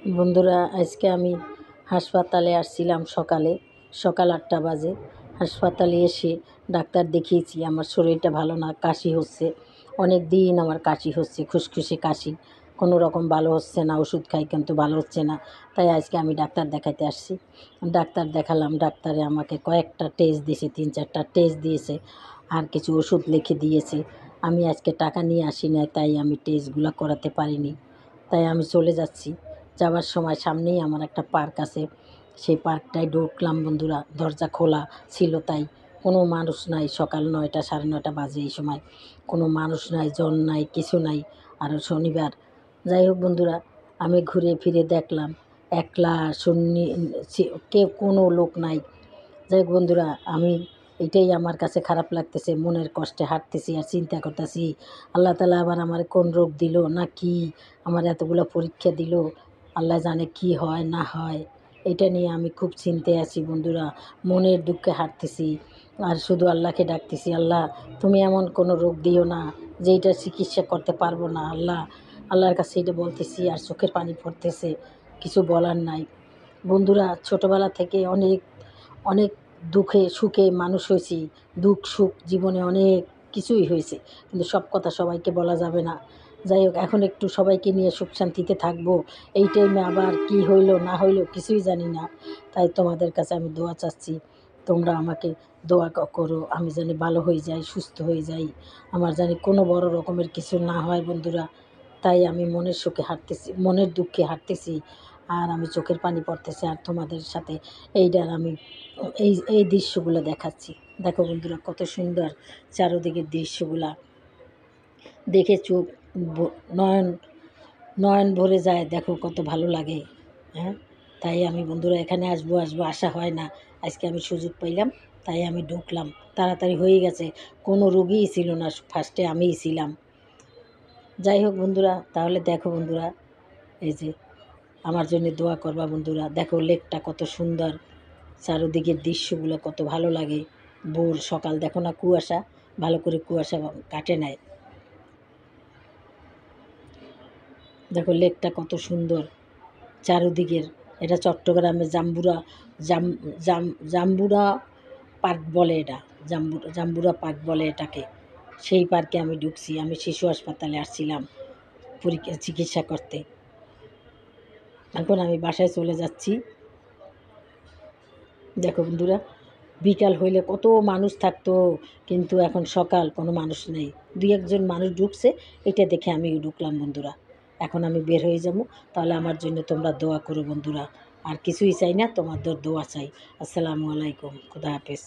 বন্ধুরা, আজকে আমি হাসপাতালে আসছিলাম সকাল 8টা বাজে। হাসপাতালে এসে ডাক্তার দেখিয়েছি। আমার শরীরটা ভালো না, কাশি হচ্ছে। অনেক দিন আমার কাশি হচ্ছে, খুসখুসে কাশি, কোনো রকম ভালো হচ্ছে না। ওষুধ খাই কিন্তু ভালো হচ্ছে না। তাই আজকে আমি ডাক্তার দেখাতে আসছি। ডাক্তার দেখালাম। ডাক্তারে আমাকে কয়েকটা টেস্ট দিয়েছে, 3-4টা টেস্ট দিয়েছে, আর কিছু ওষুধ লিখে দিয়েছে। আমি আজকে টাকা নিয়ে আসি নাই, তাই আমি টেস্টগুলো করাতে পারিনি। তাই আমি চলে যাচ্ছি। যাওয়ার সময় সামনেই আমার একটা পার্ক আছে, সেই পার্কটায় ঢুকলাম বন্ধুরা। দরজা খোলা ছিল, তাই কোনো মানুষ নাই। সকাল 9টা 9:30 বাজে এই সময়। কোনো মানুষ নাই, জন নাই, কিছু নাই। আরও শনিবার। যাই হোক বন্ধুরা, আমি ঘুরে ফিরে দেখলাম একলা শূন্য, কেউ কোনো লোক নাই। যাই হোক বন্ধুরা, এটাই আমার কাছে খারাপ লাগতেছে। মনের কষ্টে হাঁটতেছি আর চিন্তা করতেছি, আল্লাহ তালা আবার আমার কোন রোগ দিল না কি, আমার এতগুলো পরীক্ষা দিল, আল্লাহ জানে কি হয় না হয়। এটা নিয়ে আমি খুব চিন্তায় আছি বন্ধুরা। মনের দুঃখে হাঁটতেছি আর শুধু আল্লাহকে ডাকতেছি, আল্লাহ তুমি এমন কোনো রোগ দিও না যেইটা চিকিৎসা করতে পারবো না। আল্লাহর কাছে এটা বলতেছি আর চোখের পানি পড়তেছে, কিছু বলার নাই। বন্ধুরা, ছোটোবেলা থেকে অনেক অনেক দুঃখে সুখে মানুষ হয়েছি। দুঃখ সুখ জীবনে অনেক কিছুই হয়েছে, কিন্তু সব কথা সবাইকে বলা যাবে না। যাই হোক, এখন একটু সবাইকে নিয়ে সুখ শান্তিতে থাকবো। এই টাইমে আবার কি হইলো না হইলো কিছুই জানি না। তাই তোমাদের কাছে আমি দোয়া চাচ্ছি, তোমরা আমাকে দোয়া করো, আমি জানি ভালো হয়ে যাই, সুস্থ হয়ে যাই, আমার জানি কোনো বড় রকমের কিছু না হয় বন্ধুরা। তাই আমি মনের সুখে হাঁটতেছি, মনের দুঃখে হাঁটতেছি, আর আমি চোখের পানি পড়তেছে, আর তোমাদের সাথে এইটার আমি এই দৃশ্যগুলো দেখাচ্ছি। দেখো বন্ধুরা, কত সুন্দর চারোদিকের দৃশ্যগুলা দেখে চোখ নয়ন নয়ন ভরে যায়। দেখো কত ভালো লাগে। হ্যাঁ, তাই আমি বন্ধুরা এখানে আসবো আসা হয় না। আজকে আমি সুযোগ পাইলাম, তাই আমি ঢুকলাম। তাড়াতাড়ি হয়ে গেছে, কোনো রোগীই ছিল না, ফার্স্টে আমিই ছিলাম। যাই হোক বন্ধুরা, তাহলে দেখো বন্ধুরা, এই যে আমার জন্য দোয়া করবা বন্ধুরা। দেখো লেকটা কত সুন্দর, চারোদিকের দৃশ্যগুলো কত ভালো লাগে। ভোর সকাল, দেখো না কুয়াশা, ভালো করে কুয়াশা কাটে নেয়। দেখো লেকটা কত সুন্দর চারোদিকের। এটা চট্টগ্রামে জাম্বুরা পার্ক বলে, এটা জাম্বুরা পার্ক বলে এটাকে। সেই পার্কে আমি ঢুকছি। আমি শিশু হাসপাতালে আসছিলাম চিকিৎসা করতে। এখন আমি বাসায় চলে যাচ্ছি। দেখো বন্ধুরা, বিকাল হইলে কত মানুষ থাকতো, কিন্তু এখন সকাল, কোনো মানুষ নেই। 2-1 জন মানুষ ঢুকছে, এটা দেখে আমি ঢুকলাম বন্ধুরা। এখন আমি বের হয়ে যাবো। তাহলে আমার জন্য তোমরা দোয়া করো বন্ধুরা। আর কিছুই চাই না, তোমাদের দোয়া চাই। আসসালামু আলাইকুম, খুদা হাফেজ।